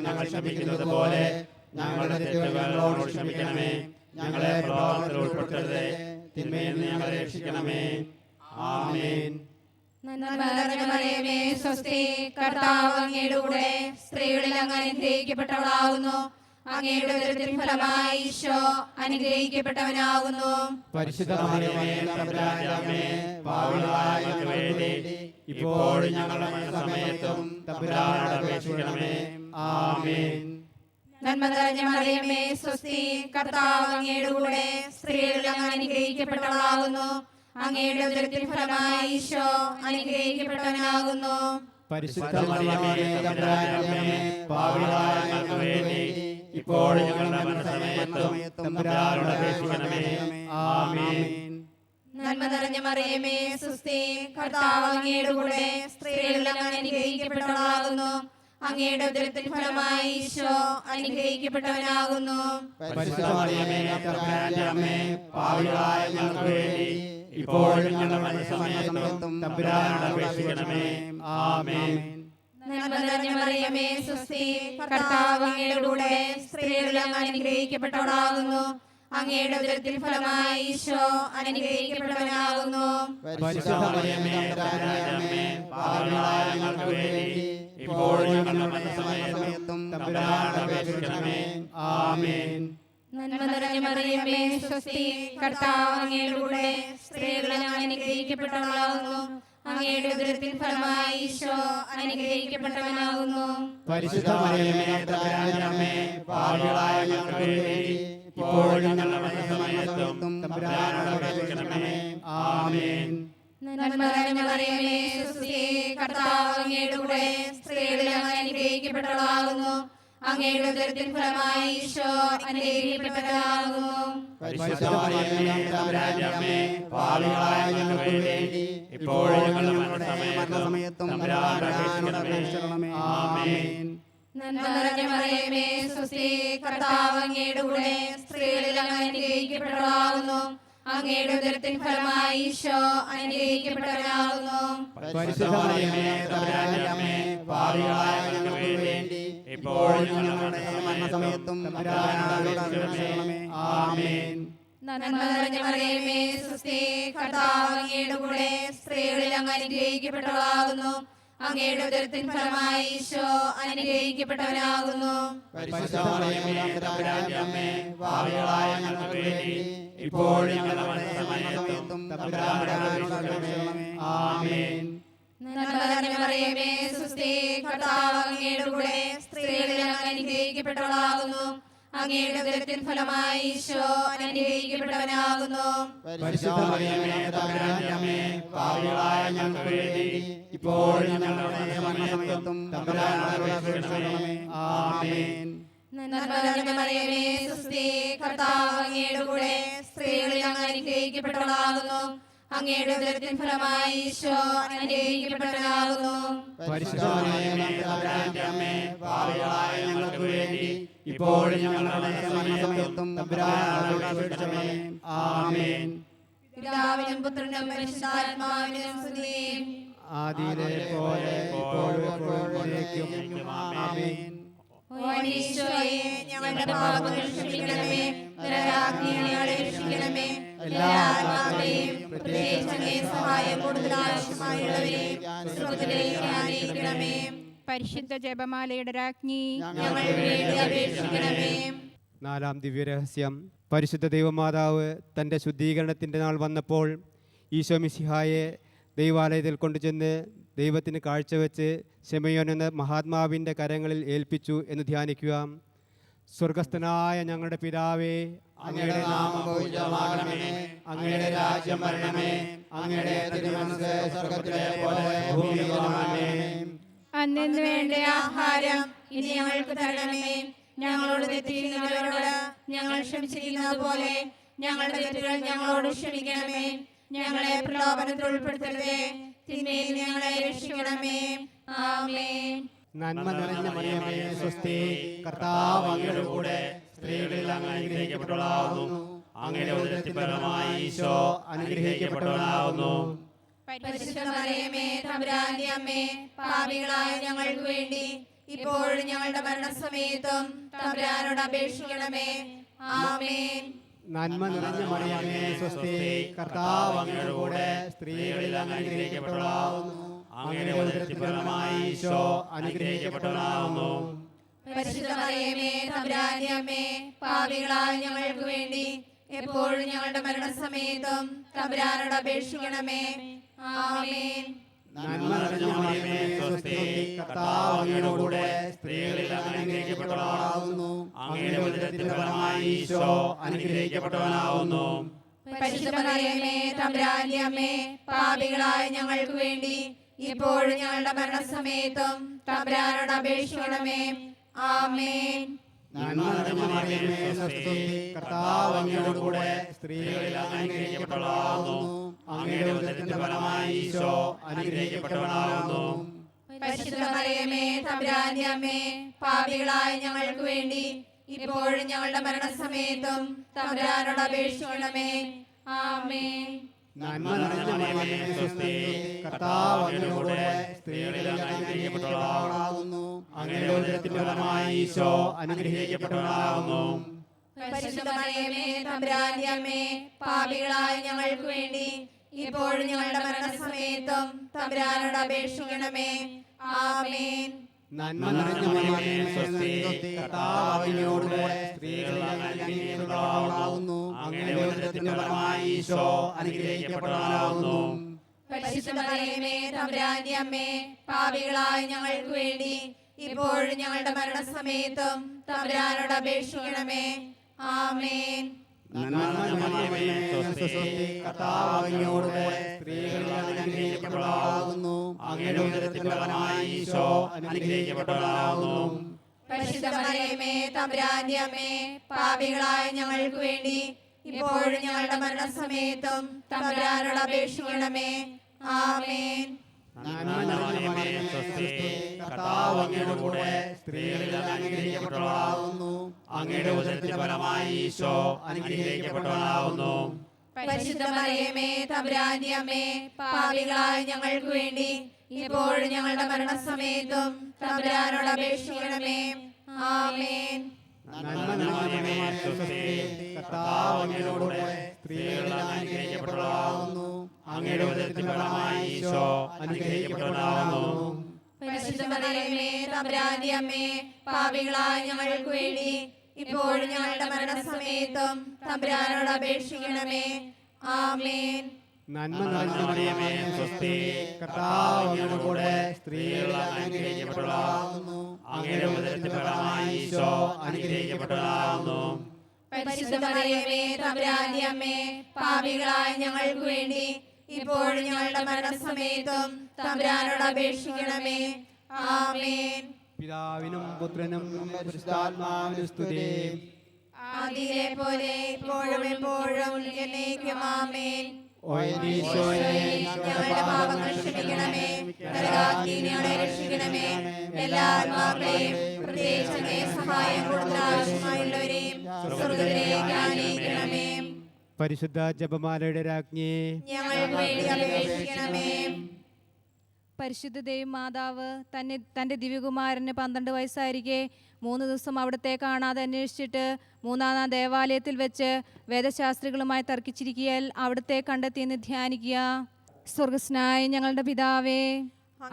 ഞങ്ങൾ ക്ഷമിക്കുന്നത് പോലെ ഞങ്ങളുടെ തെറ്റുകളോട് ക്ഷമിക്കണമേ. ഞങ്ങളെ പ്രലോഭനത്തിൽ ഉൾപ്പെടുത്തരുതേ, തിന്മയിൽ നിന്ന് ഞങ്ങളെ രക്ഷിക്കണമേ. ആമേൻ. നന്മ നിറഞ്ഞ മറിയമേ, സ്വസ്തി. കർത്താവ് അങ്ങയുടെ കൂടെ സ്ത്രീകളിൽ അങ്ങ് അനുഗ്രഹിക്കപ്പെട്ടവളാകുന്നു. അങ്ങയുടെ ഉദരത്തിൻ ഫലമായി ഈശോ അനുഗ്രഹിക്കപ്പെട്ടവനാകുന്നു. പരിശുദ്ധ മറിയമേ, തമ്പുരാന്റെ അമ്മേ, പാപികളായ ഞങ്ങൾക്ക് വേണ്ടി ഇപ്പോഴും ഞങ്ങളുടെ മരണസമയത്തും തമ്പുരാനോട് അപേക്ഷിക്കണമേ. ആമേൻ. നന്മ നിറഞ്ഞ മറിയമേ, സ്വസ്തി. കർത്താവ് അങ്ങയുടെ കൂടെ സ്ത്രീകളിൽ അങ്ങ് അനുഗ്രഹിക്കപ്പെട്ടവളാകുന്നു. അങ്ങയുടെ ഉദരത്തിൻ ഫലമായി ഈശോ അനുഗ്രഹിക്കപ്പെട്ടവനാകുന്നു. പരിശുദ്ധ മറിയമേ, തമ്പുരാന്റെ അമ്മേ, പാപികളായ ഞങ്ങൾക്ക് വേണ്ടി ഇപ്പോഴും ഞങ്ങളുടെ മരണസമയത്തും തമ്പുരാനോട് അപേക്ഷിക്കണമേ. ആമേൻ. നന്മ നിറഞ്ഞ മറിയമേ, സ്വസ്തി. കർത്താവ് അങ്ങയുടെ കൂടെ സ്ത്രീകളിൽ അങ്ങ് അനുഗ്രഹിക്കപ്പെട്ടവളാകുന്നു. അങ്ങയുടെ ഉദരത്തിൻ ഫലമായി ഈശോ അനുഗ്രഹിക്കപ്പെട്ടവനാകുന്നു. പരിശുദ്ധ മറിയമേ, തമ്പുരാന്റെ അമ്മേ, പാപികളായ ഞങ്ങൾക്ക് വേണ്ടി ഇപ്പോഴും ഞങ്ങളുടെ മരണസമയത്തും തമ്പുരാനോട് അപേക്ഷിക്കണമേ. ആമേൻ. നന്മ നിറഞ്ഞ മറിയമേ, സ്വസ്തി. കർത്താവ് അങ്ങയുടെ കൂടെ സ്ത്രീകളിൽ അങ്ങ് അനുഗ്രഹിക്കപ്പെട്ടവളാകുന്നു. അങ്ങയുടെ ഉദരത്തിൻ ഫലമായി ഈശോ അനുഗ്രഹിക്കപ്പെട്ടവനാകുന്നു. പരിശുദ്ധ മറിയമേ, തമ്പുരാന്റെ അമ്മേ, പാപികളായ ഞങ്ങൾക്ക് വേണ്ടി ഇപ്പോഴും ഞങ്ങളുടെ മരണസമയത്തും തമ്പുരാനോട് അപേക്ഷിക്കണമേ. ആമേൻ. നന്മ നിറഞ്ഞ മറിയമേ, സ്വസ്തി. കർത്താവ് അങ്ങയുടെ കൂടെ സ്ത്രീകളിൽ അങ്ങ് അനുഗ്രഹിക്കപ്പെട്ടവളാകുന്നു. അങ്ങയുടെ ഉദരത്തിൻ ഫലമായി ഈശോ അനുഗ്രഹിക്കപ്പെട്ടവനാകുന്നു. പരിശുദ്ധ മറിയമേ, തമ്പുരാന്റെ അമ്മേ, പാപികളായ ഞങ്ങൾക്ക് വേണ്ടി ഇപ്പോഴും ഞങ്ങളുടെ മരണസമയത്തും തമ്പുരാനോട് അപേക്ഷിക്കണമേ. ആമേൻ. നന്മ നിറഞ്ഞ മറിയമേ, സ്വസ്തി. കർത്താവ് അങ്ങയുടെ കൂടെ സ്ത്രീകളിൽ അങ്ങ് അനുഗ്രഹിക്കപ്പെട്ടവളാകുന്നു. അങ്ങയുടെ ഉദരത്തിൻ ഫലമായി ഈശോ അനുഗ്രഹിക്കപ്പെട്ടവനാകുന്നു. പരിശുദ്ധ മറിയമേ, തമ്പുരാന്റെ അമ്മേ, പാപികളായ ഞങ്ങൾക്ക് വേണ്ടി ഇപ്പോഴും ഞങ്ങളുടെ മരണസമയത്തും തമ്പുരാനോട് അപേക്ഷിക്കണമേ. ആമേൻ. നന്മ നിറഞ്ഞ മറിയമേ സ്വസ്തി, കർത്താവ് അങ്ങയുടെ കൂടെ സ്ത്രീകളിൽ അങ്ങ് അനുഗ്രഹിക്കപ്പെട്ടവളാകുന്നു. അങ്ങയുടെ ഉദരത്തിൻ ഫലമായി ഈശോ അനുഗ്രഹിക്കപ്പെട്ടവനാകുന്നു. പരിശുദ്ധ മറിയമേ തമ്പുരാന്റെ അമ്മേ, പാപികളായ ഞങ്ങൾക്ക് വേണ്ടി ഇപ്പോഴും ഞങ്ങളുടെ മരണസമയത്തും തമ്പുരാനോട് അപേക്ഷിക്കണമേ. ആമേൻ. നന്മ നിറഞ്ഞ മറിയമേ സ്വസ്തി, കർത്താവ് അങ്ങയുടെ കൂടെ സ്ത്രീകളിൽ അങ്ങ് അനുഗ്രഹിക്കപ്പെട്ടവളാകുന്നു. അങ്ങയുടെ ഉദരത്തിൻ ഫലമായി ഈശോ അനുഗ്രഹിക്കപ്പെട്ടവനാകുന്നു. പരിശുദ്ധ മറിയമേ തമ്പുരാന്റെ അമ്മേ, പാപികളായ ഞങ്ങൾക്ക് വേണ്ടി ഇപ്പോഴും ഞങ്ങളുടെ മരണസമയത്തും തമ്പുരാനോട് അപേക്ഷിക്കണമേ. ആമേൻ. നന്മ നിറഞ്ഞ മറിയമേ സ്വസ്തി, കർത്താവ് അങ്ങയുടെ കൂടെ സ്ത്രീകളിൽ അങ്ങ് അനുഗ്രഹിക്കപ്പെട്ടവളാകുന്നു. അങ്ങയുടെ ഉദരത്തിൻ ഫലമായി ഈശോ അനുഗ്രഹിക്കപ്പെട്ടവനാകുന്നു. പരിശുദ്ധ മറിയമേ തമ്പുരാന്റെ അമ്മേ, പാപികളായ ഞങ്ങൾക്ക് വേണ്ടി ഇപ്പോഴും ഞങ്ങളുടെ മരണസമയത്തും തമ്പുരാനോട് അപേക്ഷിക്കണമേ. ആമേൻ. നന്മ നിറഞ്ഞ മറിയമേ സ്വസ്തി, കർത്താവ് അങ്ങയുടെ കൂടെ സ്ത്രീകളിൽ അങ്ങ് അനുഗ്രഹിക്കപ്പെട്ടവളാകുന്നു. അങ്ങയുടെ ഉദരത്തിൻ ഫലമായി ഈശോ അനുഗ്രഹിക്കപ്പെട്ടവനാകുന്നു. പരിശുദ്ധ മറിയമേ തമ്പുരാന്റെ അമ്മേ, പാപികളായ ഞങ്ങൾക്ക് വേണ്ടി ഇപ്പോഴും ഞങ്ങളുടെ മരണസമയത്തും തമ്പുരാനോട് അപേക്ഷിക്കണമേ. ആമേൻ. പിതാവിനും പുത്രനും പരിശുദ്ധാത്മാവിനും സ്തുതി. ആദിയിലെ പോലെ ഇപ്പോഴും എപ്പോഴും എന്നേക്കും. ആമേൻ. ഓ ഈശോയെ, ഞങ്ങളുടെ പാപങ്ങൾ ക്ഷമിക്കണമേ. നരകാഗ്നിയിൽ ഞങ്ങളെ രക്ഷിക്കണമേ. എല്ലാ ആത്മാക്കളെയും പ്രത്യേകിച്ച് അങ്ങേ സഹായം കൂടുതൽ ആവശ്യമായുള്ളവരെയും സ്വർഗ്ഗത്തിലേക്ക് ആനയിക്കണമേ. പരിശുദ്ധ ജപമാലയുടെ രാജ്ഞി, ഞങ്ങൾക്ക് വേണ്ടി അപേക്ഷിക്കണമേ. നാലാം ദിവ്യരഹസ്യം. പരിശുദ്ധ ദൈവമാതാവ് തൻ്റെ ശുദ്ധീകരണത്തിൻ്റെ നാൾ വന്നപ്പോൾ ഈശോ മിശിഹായെ ദൈവാലയത്തിൽ കൊണ്ടുചെന്ന് ദൈവത്തിന് കാഴ്ചവെച്ച് ശെമയോൻ എന്ന മഹാത്മാവിൻ്റെ കരങ്ങളിൽ ഏൽപ്പിച്ചു എന്ന് ധ്യാനിക്കുക. സ്വർഗസ്ഥനായ ഞങ്ങളുടെ പിതാവേ, അങ്ങയുടെ നാമം പൂജിതമാകണമേ. അങ്ങയുടെ രാജ്യം വരണമേ. അങ്ങയുടെ തിരുമനസ്സ് സ്വർഗ്ഗത്തിലെ പോലെ ഭൂമിയിലുമാകണമേ. അന്നു വേണ്ട ആഹാരം ഇനി ഞങ്ങൾക്ക് തരണമേ. ഞങ്ങളോട് തെറ്റ് ചെയ്യുന്നവരോട് ഞങ്ങൾ ക്ഷമിച്ചിരിക്കുന്നത് പോലെ ഞങ്ങളുടെ തെറ്റുകൾ ഞങ്ങളോട് ക്ഷമിക്കണമേ. ഞങ്ങളെ പ്രലോഭനത്തിൽ ഉൾപ്പെടുത്തരുതേ, തിന്മയിൽ ഞങ്ങളെ രക്ഷിക്കണമേ. ആമേൻ. നന്മ നിറഞ്ഞ മറിയമേ സ്വസ്തി, കർത്താവ് അങ്ങയുടെ കൂടെ സ്ത്രീകളിൽ അങ്ങ് അനുഗ്രഹിക്കപ്പെട്ടവളാകുന്നു. അങ്ങയുടെ ഉദരത്തിൻ ഫലമായി ഈശോ അനുഗ്രഹിക്കപ്പെട്ടവനാകുന്നു. പരിശുദ്ധ മറിയമേ തമ്പുരാന്റെ അമ്മേ, പാപികളായ ഞങ്ങൾക്ക് വേണ്ടി ഇപ്പോഴും ഞങ്ങളുടെ മരണസമയത്തും തമ്പുരാനോട് അപേക്ഷിക്കണമേ. ആമേൻ. നന്മ നിറഞ്ഞ മറിയമേ സ്വസ്തി, കർത്താവ് അങ്ങയുടെ കൂടെ സ്ത്രീകളിൽ അങ്ങ് അനുഗ്രഹിക്കപ്പെട്ടവളാകുന്നു. അങ്ങയുടെ ഉദരത്തിൻ ഫലമായി ഈശോ അനുഗ്രഹിക്കപ്പെട്ടവനാകുന്നു. പരിശുദ്ധ മറിയമേ തമ്പുരാന്റെ അമ്മേ, പാപികളായ ഞങ്ങൾക്ക് വേണ്ടി എപ്പോഴും ഞങ്ങളുടെ മരണസമയത്തും തമ്പുരാനോട് അപേക്ഷിക്കണമേ. ആമേൻ. നന്മ നിറഞ്ഞ മറിയമേ സ്വസ്തി, കർത്താവ് അങ്ങയുടെ കൂടെ സ്ത്രീകളിൽ അങ്ങ് അനുഗ്രഹിക്കപ്പെട്ടവളാകുന്നു. അങ്ങയുടെ ഉദരത്തിൻ ഫലമായി ഈശോ അനുഗ്രഹിക്കപ്പെട്ടവനാകുന്നു. പരിശുദ്ധ മറിയമേ തമ്പുരാന്റെ അമ്മേ, പാപികളായ ഞങ്ങൾക്ക് വേണ്ടി ഇപ്പോഴും ഞങ്ങളുടെ മരണസമയത്തും തമ്പുരാനോട് അപേക്ഷിക്കണമേ. ആമേൻ. നന്മ നിറഞ്ഞ മറിയമേ സ്വസ്തി, കർത്താവ് അങ്ങയുടെ കൂടെ സ്ത്രീകളിൽ അങ്ങ് അനുഗ്രഹിക്കപ്പെട്ടവളാകുന്നു. അങ്ങയുടെ ഉദരത്തിൻ ഫലമായി ഈശോ അനുഗ്രഹിക്കപ്പെട്ടവനാകുന്നു. പരിശുദ്ധ മറിയമേ തമ്പുരാന്റെ അമ്മേ, പാപികളായ ഞങ്ങൾക്ക് വേണ്ടി ഇപ്പോഴും ഞങ്ങളുടെ മരണസമയത്തും തമ്പുരാനോട് അപേക്ഷിക്കണമേ. ആമേൻ. നന്മ നിറഞ്ഞ മറിയമേ സ്വസ്തി, കർത്താവ് അങ്ങയുടെ കൂടെ സ്ത്രീകളിൽ അങ്ങ് അനുഗ്രഹിക്കപ്പെട്ടവളാകുന്നു. അങ്ങയുടെ ഉദരത്തിൻ ഫലമായി ഈശോ അനുഗ്രഹിക്കപ്പെട്ടവനാകുന്നു. പരിശുദ്ധ മറിയമേ തമ്പുരാന്റെ അമ്മേ, പാപികളായ ഞങ്ങൾക്ക് വേണ്ടി ഇപ്പോഴും ഞങ്ങളുടെ മരണസമയത്തും തമ്പുരാനോട് അപേക്ഷിക്കണമേ. ആമേൻ. നന്മ നിറഞ്ഞ മറിയമേ സ്വസ്തി, കർത്താവ് അങ്ങയുടെ കൂടെ സ്ത്രീകളിൽ അങ്ങ് അനുഗ്രഹിക്കപ്പെട്ടവളാകുന്നു. അങ്ങയുടെ ഉദരത്തിൻ ഫലമായി ഈശോ അനുഗ്രഹിക്കപ്പെട്ടവനാകുന്നു. പരിശുദ്ധ മറിയമേ തമ്പുരാന്റെ അമ്മേ, പാപികളായ ഞങ്ങൾക്ക് വേണ്ടി ഇപ്പോഴും ഞങ്ങളുടെ മരണസമയത്തും തമ്പുരാനോട് അപേക്ഷിക്കണമേ. ആമേൻ. നന്മ നിറഞ്ഞ മറിയമേ സ്വസ്തി, കർത്താവ് അങ്ങയുടെ കൂടെ സ്ത്രീകളിൽ അങ്ങ് അനുഗ്രഹിക്കപ്പെട്ടവളാകുന്നു. അങ്ങയുടെ ഉദരത്തിൻ ഫലമായി ഈശോ അനുഗ്രഹിക്കപ്പെട്ടവനാകുന്നു. പരിശുദ്ധ മറിയമേ തമ്പുരാന്റെ അമ്മേ, പാപികളായ ഞങ്ങൾക്ക് വേണ്ടി ഇപ്പോഴും ഞങ്ങളുടെ മരണസമയത്തും തമ്പുരാനോട് അപേക്ഷിക്കണമേ. ആമേൻ. നന്മ നിറഞ്ഞ മറിയമേ, സ്വസ്തി, കർത്താവ് അങ്ങയുടെ കൂടെ സ്ത്രീകളിൽ അങ്ങ് അനുഗ്രഹിക്കപ്പെട്ടവളാകുന്നു. അങ്ങയുടെ ഉദരത്തിൻ ഫലമായി ഈശോ അനുഗ്രഹിക്കപ്പെട്ടവനാകുന്നു. പരിശുദ്ധ മറിയമേ, തമ്പുരാന്റെ അമ്മേ, പാപികളായ ഞങ്ങൾക്ക് വേണ്ടി ഇപ്പോഴും ഞങ്ങളുടെ മരണസമയത്തും തമ്പുരാനോട് അപേക്ഷിക്കണമേ. ആമേൻ. നന്മ നിറഞ്ഞ മറിയമേ, സ്വസ്തി, കർത്താവ് അങ്ങയുടെ കൂടെ സ്ത്രീകളിൽ അങ്ങ് അനുഗ്രഹിക്കപ്പെട്ടവളാകുന്നു. അങ്ങയുടെ ഉദരത്തിൻ ഫലമായി ഈശോ അനുഗ്രഹിക്കപ്പെട്ടവനാകുന്നു. പരിശുദ്ധ മറിയമേ, തമ്പുരാന്റെ അമ്മേ, പാപികളായ ഞങ്ങൾക്ക് വേണ്ടി ഇപ്പോഴും ഞങ്ങളുടെ മരണസമയത്തും തമ്പുരാനോട് അപേക്ഷിക്കണമേ. ആമേൻ. നന്മ നിറഞ്ഞ മറിയമേ, സ്വസ്തി, കർത്താവ് അങ്ങയുടെ കൂടെ സ്ത്രീകളിൽ അങ്ങ് അനുഗ്രഹിക്കപ്പെട്ടവളാകുന്നു. അങ്ങയുടെ ഉദരത്തിൻ ഫലമായി ഈശോ അനുഗ്രഹിക്കപ്പെട്ടവനാകുന്നു. പരിശുദ്ധ മറിയമേ, തമ്പുരാന്റെ അമ്മേ, പാപികളായ ഞങ്ങൾക്ക് വേണ്ടി ഇപ്പോഴും ഞങ്ങളുടെ മരണസമയത്തും തമ്പുരാനോട് അപേക്ഷിക്കണമേ. ആമേൻ. പിതാവിനും പുത്രനും പരിശുദ്ധാത്മാവിനും സ്തുതി. ആദിയിലെ പോലെ ഇപ്പോഴും എപ്പോഴും എന്നേക്കും ആമേൻ. ഓ എന്റെ ഈശോയെ, ഞങ്ങളുടെ പാപങ്ങൾ ക്ഷമിക്കണമേ, നരകാഗ്നിയെ രക്ഷിക്കണമേ, എല്ലാ ആത്മാക്കളെയും പ്രത്യേകിച്ച് അങ്ങേ സഹായം കൂടുതൽ ആവശ്യമായുള്ളവരെയും സ്വർഗ്ഗത്തിലേക്ക് ആനയിക്കണമേ. പരിശുദ്ധ ജപമാലയുടെ രാജ്ഞിയെ, ഞങ്ങൾക്ക് വേണ്ടി അപേക്ഷിക്കണമേ. പരിശുദ്ധ ദൈവമാതാവ് തൻ്റെ ദിവ്യകുമാരന് 12 വയസ്സായിരിക്കെ 3 ദിവസം അവിടത്തെ കാണാതെ അന്വേഷിച്ചിട്ട് 3-ാം ദേവാലയത്തിൽ വെച്ച് വേദശാസ്ത്രികളുമായി തർക്കിച്ചിരിക്കയാൽ അവിടുത്തെ കണ്ടെത്തിയെന്ന് ധ്യാനിക്കുക. സ്വർഗസ്നായ ഞങ്ങളുടെ പിതാവേ,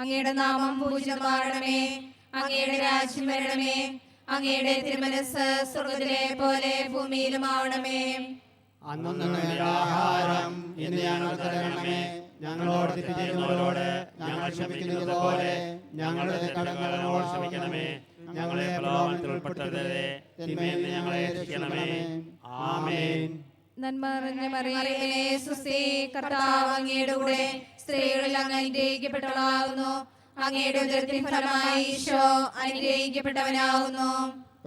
അങ്ങയുടെ നാമം പൂജിതമാകണമേ, അങ്ങയുടെ രാജ്യം വരണമേ, അങ്ങയുടെ തിരുമനസ്സ് സ്വർഗ്ഗത്തിലെ പോലെ ഭൂമിയിലുമാവണമേ. അന്നൊന്നു വേണ്ട ആഹാരം ഇന്ന് ഞങ്ങൾക്ക് തരണമേ. ഞങ്ങളോട് തെറ്റ് ചെയ്യുന്നവരോട് ഞങ്ങൾ ക്ഷമിക്കുന്നത് പോലെ ഞങ്ങളുടെ കടങ്ങളോട് ക്ഷമിക്കണമേ. ഞങ്ങളെ പ്രലോഭനത്തിൽ ഉൾപ്പെടുത്തരുതേ, തിന്മയിൽ നിന്ന് ഞങ്ങളെ രക്ഷിക്കണമേ. ആമേൻ. നന്മ നിറഞ്ഞ മറിയമേ, മറിയമേ, സുസ്ഥി, കർത്താവ് അങ്ങയുടെ കൂടെ സ്ത്രീകളിൽ അങ്ങ് അനുഗ്രഹിക്കപ്പെട്ടവളാകുന്നു. അങ്ങയുടെ ഉദരത്തിൻ ഫലമായി ഈശോ അനുഗ്രഹിക്കപ്പെട്ടവനാകുന്നു.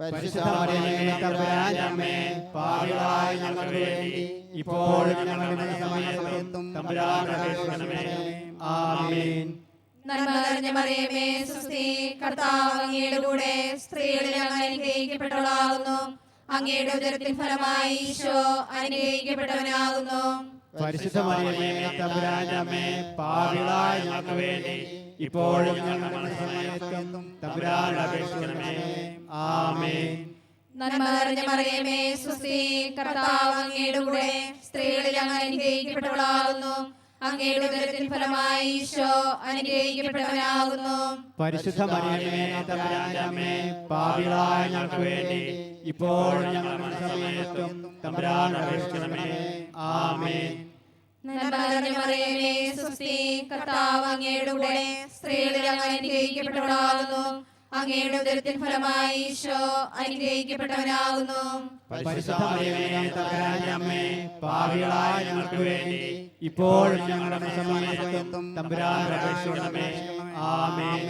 പരിശുദ്ധ മറിയമേ, തമ്പുരാന്റെ അമ്മേ, പാപികളായ ഞങ്ങൾക്ക് വേണ്ടി ഇപ്പോഴും ഞങ്ങളുടെ മരണസമയത്തും തമ്പുരാനോട് അപേക്ഷിക്കണമേ. ആമേൻ. നന്മ നിറഞ്ഞ മറിയമേ, സുസ്ഥി, കർത്താവ് അങ്ങയുടെ കൂടെ സ്ത്രീകളിൽ അങ്ങ് അനുഗ്രഹിക്കപ്പെട്ടവളാകുന്നു. അങ്ങയുടെ ഉദരത്തിൻ ഫലമായി ഈശോ അനുഗ്രഹിക്കപ്പെട്ടവനാകുന്നു. പരിശുദ്ധ മറിയമേ, തമ്പുരാന്റെ അമ്മേ, പാപികളായ ഞങ്ങൾക്ക് വേണ്ടി ഇപ്പോഴും ഞങ്ങളുടെ മരണസമയത്തും തമ്പുരാനോട് അപേക്ഷിക്കണമേ. ആമേൻ. നന്മ നിറഞ്ഞ മറിയമേ, സുസ്ഥി, കർത്താവ് അങ്ങയുടെ കൂടെ സ്ത്രീകളിൽ അങ്ങ് അനുഗ്രഹിക്കപ്പെട്ടവളാകുന്നു. അങ്ങയുടെ ഉദരത്തിൻ ഫലമായി ഈശോ അനുഗ്രഹിക്കപ്പെട്ടവനാകുന്നു. പരിശുദ്ധ മറിയമേ, തമ്പുരാന്റെ അമ്മേ, പാപികളായ ഞങ്ങൾക്ക് വേണ്ടി ഇപ്പോഴും ഞങ്ങളുടെ മരണസമയത്തും തമ്പുരാനോട് അപേക്ഷിക്കണമേ. ആമേൻ. നന്മ നിറഞ്ഞ മറിയമേ, സുസ്ഥി, കർത്താവ് അങ്ങയുടെ കൂടെ സ്ത്രീകളിൽ അങ്ങ് അനുഗ്രഹിക്കപ്പെട്ടവളാകുന്നു. അങ്ങയുടെ ഉദരത്തിൻ ഫലമായി ഈശോ അനുഗ്രഹിക്കപ്പെട്ടവനാകുന്നു. പരിശുദ്ധ മറിയമേ, തമ്പുരാന്റെ അമ്മേ, പാപികളായ ഞങ്ങൾക്ക് വേണ്ടി ഇപ്പോഴും ഞങ്ങളുടെ മരണസമയത്തും തമ്പുരാനോട് അപേക്ഷിക്കണമേ. ആമേൻ.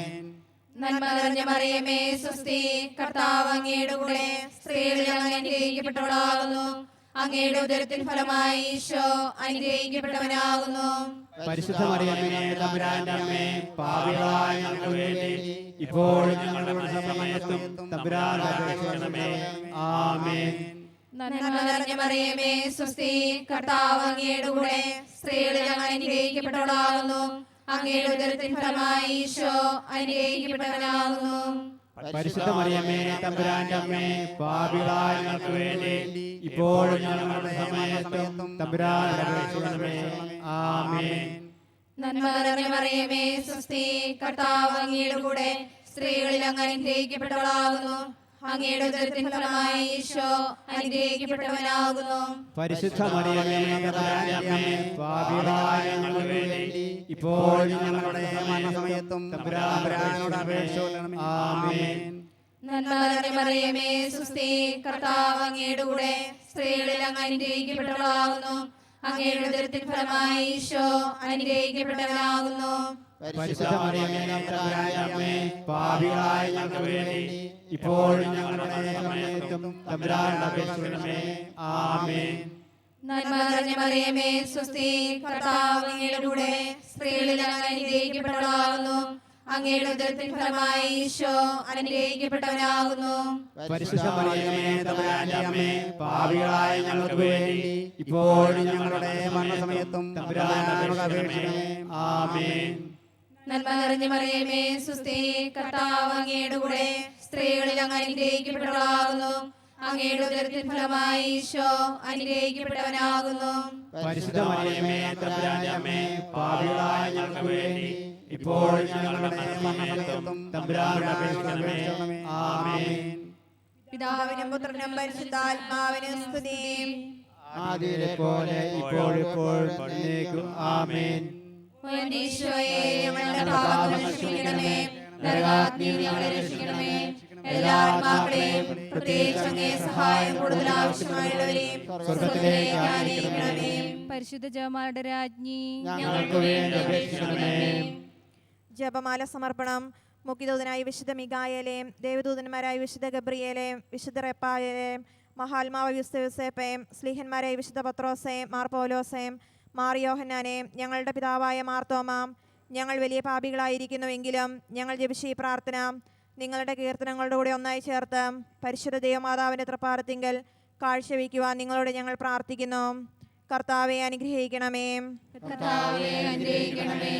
നന്മ നിറഞ്ഞ മറിയമേ, സുസ്ഥി, കർത്താവ് അങ്ങയുടെ കൂടെ സ്ത്രീകളിൽ അങ്ങ് അനുഗ്രഹിക്കപ്പെട്ടവളാകുന്നു. അങ്ങയുടെ ഉദരത്തിൻ ഫലമായി ഈശോ അനുഗ്രഹിക്കപ്പെട്ടവനാകുന്നു. പരിശുദ്ധ മറിയമേ, തമ്പുരാന്റെ അമ്മേ, പാപികളായ ഞങ്ങൾക്ക് വേണ്ടി ഇപ്പോഴും ഞങ്ങളുടെ മരണസമയത്തും തമ്പുരാനോട് അപേക്ഷിക്കണമേ. ആമേൻ. നന്മ നിറഞ്ഞ മറിയമേ, സുസ്ഥി, കർത്താവ് അങ്ങയുടെ കൂടെ സ്ത്രീകളിൽ അങ്ങ് അനുഗ്രഹിക്കപ്പെട്ടവളാകുന്നു. അങ്ങയുടെ ഉദരത്തിൻ ഫലമായി ഈശോ അനുഗ്രഹിക്കപ്പെട്ടവനാകുന്നു. പരിശുദ്ധ മറിയമേ, തമ്പുരാന്റെ അമ്മേ, പാപികളായ ഞങ്ങൾക്ക് വേണ്ടി ഇപ്പോഴും ഞങ്ങളുടെ മരണസമയത്തും തമ്പുരാനോട് അപേക്ഷിക്കണമേ. ആമേൻ. നന്മ നിറഞ്ഞ മറിയമേ, സുസ്ഥി, കർത്താവ് അങ്ങയുടെ കൂടെ സ്ത്രീകളിൽ അങ്ങ് അനുഗ്രഹിക്കപ്പെട്ടവളാകുന്നു. അങ്ങയുടെ ഉദരത്തിൻ ഫലമായി ഈശോ അനുഗ്രഹിക്കപ്പെട്ടവനാകുന്നു. പരിശുദ്ധ മറിയമേ, തമ്പുരാന്റെ അമ്മേ, പാപികളായ ഞങ്ങൾക്ക് വേണ്ടി ഇപ്പോഴും ഞങ്ങളുടെ മരണസമയത്തും തമ്പുരാനോട് അപേക്ഷിക്കണമേ. ആമേൻ. നന്മ നിറഞ്ഞ മറിയമേ, സുസ്ഥി, കർത്താവ് അങ്ങയുടെ കൂടെ സ്ത്രീകളിൽ അങ്ങ് അനുഗ്രഹിക്കപ്പെട്ടവളാകുന്നു. അങ്ങയുടെ ഉദരത്തിൻ ഫലമായി ഈശോ അനുഗ്രഹിക്കപ്പെട്ടവനാകുന്നു. പരിശുദ്ധ മറിയമേ, തമ്പുരാന്റെ അമ്മേ, പാപികളായ ഞങ്ങൾക്ക് വേണ്ടി ഇപ്പോഴും ഞങ്ങളുടെ മരണസമയത്തും തമ്പുരാനോട് അപേക്ഷിക്കണമേ. ആമേൻ. നന്മ നിറഞ്ഞ മറിയമേ, സുസ്ഥി, കർത്താവ് അങ്ങയുടെ കൂടെ സ്ത്രീകളിൽ അങ്ങ് അനുഗ്രഹിക്കപ്പെട്ടവളാകുന്നു. അങ്ങയുടെ ഉദരത്തിൻ ഫലമായി ഈശോ അനുഗ്രഹിക്കപ്പെട്ടവനാകുന്നു. പരിശുദ്ധ മറിയമേ തമ്പുരാന്റെ അമ്മേ, പാപികളായ ഞങ്ങൾക്ക് വേണ്ടി ഇപ്പോഴും ഞങ്ങളുടെ മരണസമയത്തും തമ്പുരാനോട് അപേക്ഷിക്കണമേ. ആമേൻ. നന്മ നിറഞ്ഞ മറിയമേ സുസ്ഥി, കർത്താവ് അങ്ങയുടെ കൂടെ സ്ത്രീകളിൽ അങ്ങ് അനുഗ്രഹിക്കപ്പെട്ടവളാകുന്നു. അങ്ങയുടെ ഉദരത്തിൻ ഫലമായി ഈശോ അനുഗ്രഹിക്കപ്പെട്ടവനാകുന്നു. പരിശുദ്ധ മറിയമേ തമ്പുരാന്റെ അമ്മേ, പാപികളായ ഞങ്ങൾക്ക് വേണ്ടി ഇപ്പോഴും ഞങ്ങളുടെ മരണസമയത്തും തമ്പുരാനോട് അപേക്ഷിക്കണമേ. ആമേൻ. പിതാവിനും പുത്രനും പരിശുദ്ധാത്മാവിനും സ്തുതി. ആദിയിലെ പോലെ ഇപ്പോഴും എന്നേക്കും. ആമേൻ. എന്റെ ഈശോയെ, ഞങ്ങളുടെ പാപങ്ങൾ ക്ഷമിക്കണമേ. നരകാഗ്നിയിൽ ഞങ്ങളെ രക്ഷിക്കണമേ. എല്ലാ ആത്മാക്കളെയും പ്രത്യേകിച്ച് അങ്ങേ സഹായം കൂടുതൽ ആവശ്യമായുള്ളവരെയും സ്വർഗ്ഗത്തിലേക്ക് ആനയിക്കണമേ. പരിശുദ്ധ ജപമാലയുടെ രാജ്ഞി, ഞങ്ങൾക്ക് വേണ്ടി അപേക്ഷിക്കണമേ. ജപമാല സമർപ്പണം. മുഖ്യദൂതനായ വിശുദ്ധ മിഖായേലേയും ദേവദൂതന്മാരായ വിശുദ്ധ ഗബ്രിയേലേയും വിശുദ്ധ റെപ്പായേലേയും മഹാത്മാവ് വിശുദ്ധ യൂസേപ്പേയും സ്ലീഹന്മാരായ വിശുദ്ധ പത്രോസേയും മാർ പൗലോസേയും മാർ യോഹന്നാനെയും ഞങ്ങളുടെ പിതാവായ മാർത്തോമാം, ഞങ്ങൾ വലിയ പാപികളായിരിക്കുന്നുവെങ്കിലും ഞങ്ങൾ ജപിച്ച ഈ പ്രാർത്ഥന നിങ്ങളുടെ കീർത്തനങ്ങളുടെ കൂടെ ഒന്നായി ചേർത്ത് പരിശുദ്ധ ദൈവമാതാവിൻ്റെ തൃപ്പാദത്തിങ്കൽ കാഴ്ചവെക്കുവാൻ നിങ്ങളോട് ഞങ്ങൾ പ്രാർത്ഥിക്കുന്നു. കർത്താവെ അനുഗ്രഹിക്കണമേ. കർത്താവേ അനുഗ്രഹിക്കണമേ.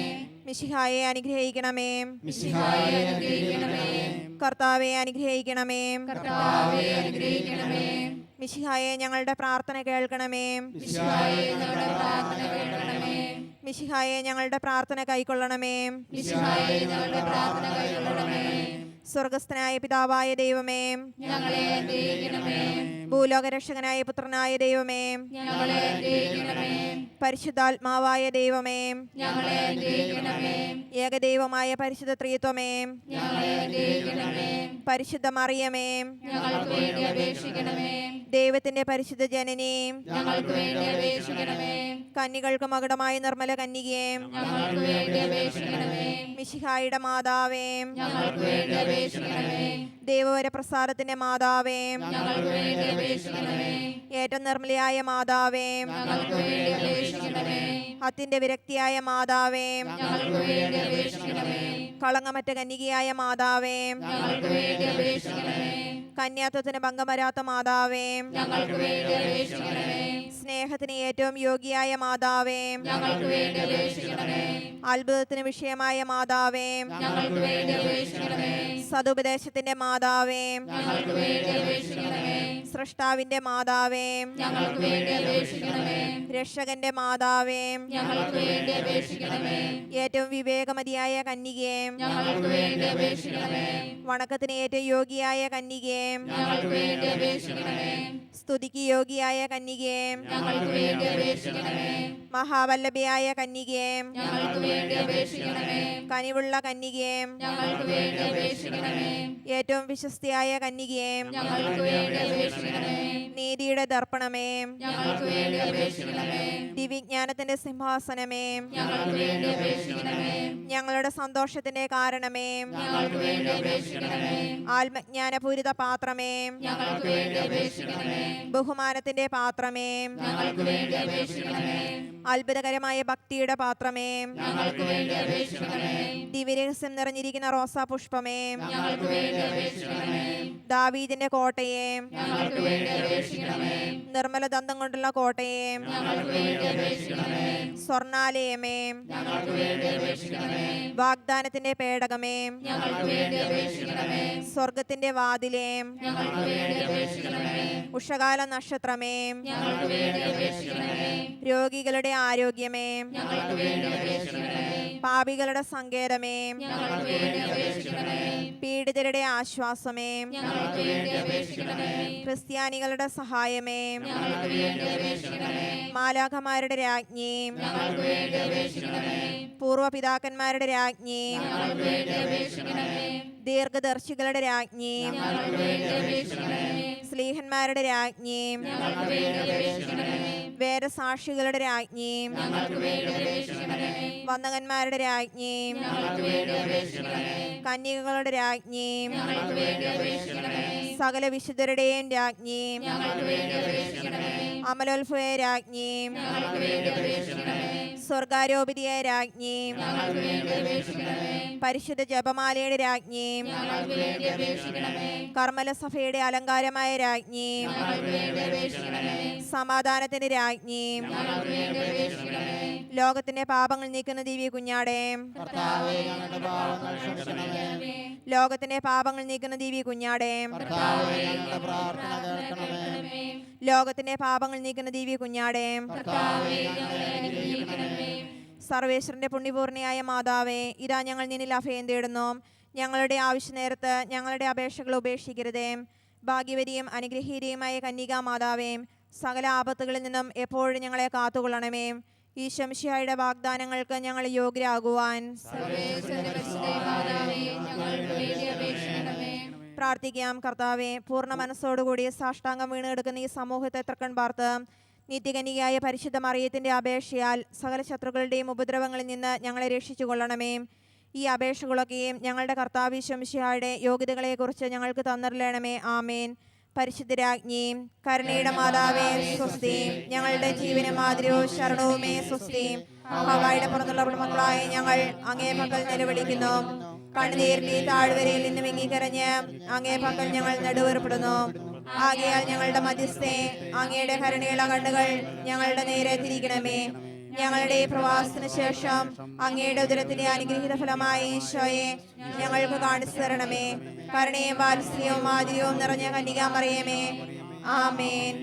മിശിഹായെ അനുഗ്രഹിക്കണമേ. മിശിഹായെ അനുഗ്രഹിക്കണമേ. കർത്താവെ അനുഗ്രഹിക്കണമേ. കർത്താവേ അനുഗ്രഹിക്കണമേ. മിശിഹായെ ഞങ്ങളുടെ പ്രാർത്ഥന കേൾക്കണമേ. മിശിഹായെ ഞങ്ങളുടെ പ്രാർത്ഥന കേൾക്കണമേ. മിശിഹായെ ഞങ്ങളുടെ പ്രാർത്ഥന കൈക്കൊള്ളണമേ. മിശിഹായെ ഞങ്ങളുടെ പ്രാർത്ഥന കൈക്കൊള്ളണമേ. സ്വർഗസ്ഥനായ പിതാവായ ദൈവമേ, ഞങ്ങളെ അനുഗ്രഹിക്കണമേ. ഭൂലോകരക്ഷകനായ പുത്രനായ ദൈവമേ, ഞങ്ങളെ അനുഗ്രഹിക്കണമേ. പരിശുദ്ധാത്മാവായ ദൈവമേ, ഞങ്ങളെ അനുഗ്രഹിക്കണമേ. ഏകദൈവമായ പരിശുദ്ധ ത്രിത്വമേ, ഞങ്ങളെ അനുഗ്രഹിക്കണമേ. പരിശുദ്ധ മറിയമേ, ഞങ്ങൾക്ക് വേണ്ടി അപേക്ഷിക്കണമേ. ദൈവത്തിന്റെ പരിശുദ്ധ ജനനി, ഞങ്ങൾക്ക് വേണ്ടി അപേക്ഷിക്കണമേ. കന്യകൾക്ക് മകുടമായ നിർമ്മല കന്യകയെ, ഞങ്ങൾക്ക് വേണ്ടി അപേക്ഷിക്കണമേ. മിശിഹായുടെ മാതാവേ, ഞങ്ങൾക്ക് വേണ്ടി അപേക്ഷിക്കണമേ. ദൈവവര പ്രസാദത്തിന്റെ മാതാവേ, ഞങ്ങൾക്ക് വേണ്ടി അപേക്ഷിക്കണമേ. ഏറ്റവും നിർമ്മലയായ മാതാവേ, ഞങ്ങൾക്ക് വേണ്ടി അപേക്ഷിക്കണമേ. അത്യന്റെ വിരക്തിയായ മാതാവേ, ഞങ്ങൾക്ക് വേണ്ടി അപേക്ഷിക്കണമേ. കളങ്കമറ്റ കന്യകയായ മാതാവേ, ഞങ്ങൾക്ക് വേണ്ടി അപേക്ഷിക്കണമേ. കന്യാത്വത്തിന് ഭംഗം വരാത്ത മാതാവേ, ഞങ്ങൾക്ക് വേണ്ടി അപേക്ഷിക്കണമേ. സ്നേഹത്തിന് ഏറ്റവും യോഗ്യയായ മാതാവേ, ഞങ്ങൾക്ക് വേണ്ടി അപേക്ഷിക്കണമേ. അത്ഭുതത്തിന് വിഷയമായ മാതാവേ, ഞങ്ങൾക്ക് വേണ്ടി അപേക്ഷിക്കണമേ. സതുപദേശത്തിന്റെ മാതാവേ, ഞങ്ങൾക്ക് വേണ്ടി അപേക്ഷിക്കണമേ. സൃഷ്ടാവിന്റെ മാതാവേ, ഞങ്ങൾക്ക് വേണ്ടി അപേക്ഷിക്കണമേ. രക്ഷകന്റെ മാതാവേ, ഞങ്ങൾക്ക് വേണ്ടി അപേക്ഷിക്കണമേ. ഏറ്റവും വിവേകമതിയായ കന്യകയെ, ഞങ്ങൾക്ക് വേണ്ടി അപേക്ഷിക്കണമേ. വണക്കത്തിന് ഏറ്റവും യോഗ്യയായ കന്യകയെ, ഞങ്ങൾക്ക് വേണ്ടി അപേക്ഷിക്കണമേ. സ്തുതിക്ക് യോഗ്യയായ കന്യകയെ, ഞങ്ങൾക്ക് വേണ്ടി അപേക്ഷിക്കണമേ. മഹാവല്ലഭയായ കന്യകയെ, ഞങ്ങൾക്ക് വേണ്ടി അപേക്ഷിക്കണമേ. കനിവുള്ള കന്യകയെ, ഞങ്ങൾക്ക് വേണ്ടി അപേക്ഷിക്കണമേ. ഏറ്റവും വിശ്വസ്തയായ കന്യകയെ, ഞങ്ങൾക്ക് വേണ്ടി അപേക്ഷിക്കണമേ. നീതിയുടെ ദർപ്പണമേ, ഞങ്ങൾക്ക് വേണ്ടി അപേക്ഷിക്കണമേ. ദിവ്യജ്ഞാനത്തിന്റെ സിംഹാസനമേ, ഞങ്ങൾക്ക് വേണ്ടി അപേക്ഷിക്കണമേ. ഞങ്ങളുടെ സന്തോഷത്തിന്റെ കാരണമേ, ഞങ്ങൾക്ക് വേണ്ടി അപേക്ഷിക്കണമേ. ആത്മജ്ഞാനപൂരിത പാത്രമേ, ഞങ്ങൾക്ക് വേണ്ടി അപേക്ഷിക്കണമേ. ബഹുമാനത്തിന്റെ പാത്രമേ, ഞങ്ങൾക്ക് വേണ്ടി അപേക്ഷിക്കണമേ. അത്ഭുതകരമായ ഭക്തിയുടെ പാത്രമേ, ഞങ്ങൾക്ക് വേണ്ടി അപേക്ഷിക്കണമേ. ദിവ്യരഹസ്യം നിറഞ്ഞിരിക്കുന്ന റോസാ പുഷ്പമേ, ഞങ്ങൾക്ക് വേണ്ടി അപേക്ഷിക്കണമേ. ദാവീദിന്റെ കോട്ടയെ, ഞങ്ങൾക്ക് വേണ്ടി അപേക്ഷിക്കണമേ. നിർമ്മല ദന്തം കൊണ്ടുള്ള കോട്ടയെ, ഞങ്ങൾക്ക് വേണ്ടി അപേക്ഷിക്കണമേ. സ്വർണാലയമേ, ഞങ്ങൾക്ക് വേണ്ടി അപേക്ഷിക്കണമേ. വാഗ്ദാനത്തിന്റെ പേടകമേ, ഞങ്ങൾക്ക് വേണ്ടി അപേക്ഷിക്കണമേ. സ്വർഗത്തിന്റെ വാതിലേ, ഞങ്ങൾക്ക് വേണ്ടി അപേക്ഷിക്കണമേ. ഉഷകാല നക്ഷത്രമേ, ഞങ്ങൾക്ക് വേണ്ടി അപേക്ഷിക്കണമേ. രോഗികളുടെ ആരോഗ്യമേ, ഞങ്ങൾക്ക് വേണ്ടി അപേക്ഷിക്കണമേ. പാപികളുടെ സങ്കേതമേ, ഞങ്ങൾക്ക് വേണ്ടി അപേക്ഷിക്കണമേ. പീഡിതരുടെ ആശ്വാസമേ, ഞങ്ങൾക്ക് വേണ്ടി അപേക്ഷിക്കണമേ. ക്രിസ്ത്യാനികളുടെ സഹായമേ, ഞങ്ങൾക്ക് വേണ്ടി അപേക്ഷിക്കണമേ. മാലാഖമാരുടെ രാജ്ഞി, ഞങ്ങൾക്ക് വേണ്ടി അപേക്ഷിക്കണമേ. പൂർവപിതാക്കന്മാരുടെ രാജ്ഞി, ഞങ്ങൾക്ക് വേണ്ടി അപേക്ഷിക്കണമേ. ദീർഘദർശികളുടെ രാജ്ഞി, ഞങ്ങൾക്ക് വേണ്ടി അപേക്ഷിക്കണമേ. സ്ലീഹന്മാരുടെ രാജ്ഞി, ഞങ്ങൾക്ക് വേണ്ടി അപേക്ഷിക്കണമേ. വേദസാക്ഷികളുടെ രാജ്ഞി, ഞങ്ങൾക്ക് വേണ്ടി അപേക്ഷിക്കണമേ. വന്ദകന്മാരുടെ രാജ്ഞി, ഞങ്ങൾക്ക് വേണ്ടി അപേക്ഷിക്കണമേ. കന്യകകളുടെ രാജ്ഞി, സ്വർഗാരോപിതയായ രാജ്ഞി, ഞങ്ങൾക്ക് വേണ്ടി അപേക്ഷിക്കണമേ. പരിശുദ്ധ ജപമാലയുടെ രാജ്ഞി, ഞങ്ങൾക്ക് വേണ്ടി അപേക്ഷിക്കണമേ. കർമ്മല സഭയുടെ അലങ്കാരമായ രാജ്ഞി, ഞങ്ങൾക്ക് വേണ്ടി അപേക്ഷിക്കണമേ. സമാധാനത്തിന്റെ രാജ്ഞി, ഞങ്ങൾക്ക് വേണ്ടി അപേക്ഷിക്കണമേ. ലോകത്തിന്റെ പാപങ്ങൾ നീക്കുന്ന ദിവ്യ കുഞ്ഞാടേ, കർത്താവേ ഞങ്ങളുടെ പാപങ്ങൾ ക്ഷമിക്കണമേ. ലോകത്തിന്റെ പാപങ്ങൾ നീക്കുന്ന ദിവ്യ കുഞ്ഞാടേ, കർത്താവേ ഞങ്ങളുടെ പ്രാർത്ഥന കേൾക്കണമേ. ലോകത്തിന്റെ പാപങ്ങൾ നീക്കുന്ന ദിവ്യ കുഞ്ഞാടേ, കർത്താവേ ഞങ്ങളെ അനുഗ്രഹിക്കണമേ. സർവേശ്വരന്റെ പുണ്യപൂർണ്ണയായ മാതാവേ, ഇതാ ഞങ്ങൾ നിന്നിൽ അഭയം തേടുന്നു. ഞങ്ങളുടെ ആവശ്യ നേരത്ത് ഞങ്ങളുടെ അപേക്ഷകൾ ഉപേക്ഷിക്കരുതേ. ഭാഗ്യവതിയും അനുഗ്രഹീതയുമായ കന്യകാ മാതാവേ, സകല ആപത്തുകളിൽ നിന്നും എപ്പോഴും ഞങ്ങളെ കാത്തുകൊള്ളണമേ. ഈ ശംശിയായുടെ വാഗ്ദാനങ്ങൾക്ക് ഞങ്ങൾ യോഗ്യരാകുവാൻ സർവേശ്വരന്റെ പരിശുദ്ധ മാതാവേ, ഞങ്ങൾക്ക് വേണ്ടി അപേക്ഷിക്കണമേ. പ്രാർത്ഥിക്കാം. കർത്താവെ, പൂർണ്ണ മനസ്സോടുകൂടി സാഷ്ടാംഗം വീണ് കിടക്കുന്ന ഈ സമൂഹത്തെ തൃക്കൺ പാർത്ത് നിത്യകന്യകയായ പരിശുദ്ധ മറിയത്തിന്റെ അപേക്ഷയാൽ സകല ശത്രുക്കളുടെയും ഉപദ്രവങ്ങളിൽ നിന്ന് ഞങ്ങളെ രക്ഷിച്ചു കൊള്ളണമേ. ഈ അപേക്ഷകളൊക്കെയും ഞങ്ങളുടെ കർത്താവ് ശംശിയായുടെ യോഗ്യതകളെക്കുറിച്ച് ഞങ്ങൾക്ക് തന്നിരളണമേ. ആമേൻ. പരിശുദ്ധ രാജ്ഞി, കരുണയുടെ മാതാവേ സ്വസ്തി. ഞങ്ങളുടെ ജീവനും മാതിരവും ശരണവുമേ സ്വസ്തി. ഹവ്വായുടെ പുറത്തുള്ള കുടുംബങ്ങളായ ഞങ്ങൾ അങ്ങേ പക്കൽ നിലവിളിക്കുന്നു. കണ്ണുനീരിന്റെ താഴ്വരയിൽ നിന്ന് വിങ്ങിക്കരഞ്ഞ് അങ്ങേ പക്കൽ ഞങ്ങൾ നെടുവേർപ്പെടുന്നു. ആകയാൽ ഞങ്ങളുടെ മധ്യസ്ഥേ, അങ്ങയുടെ കരുണയുള്ള കണ്ണുകൾ ഞങ്ങളുടെ നേരെ തിരിക്കണമേ. ഞങ്ങളുടെ പ്രവാസത്തിന് ശേഷം അങ്ങയുടെ ഉദരത്തിന്റെ അനുഗ്രഹീത ഫലമായ ഈശോയെ ഞങ്ങൾക്ക് കാണിച്ചു തരണമേ. കരുണയും വാത്സല്യവും മാതിരിയും നിറഞ്ഞ കന്യകാ മറിയമേ, ആമേൻ.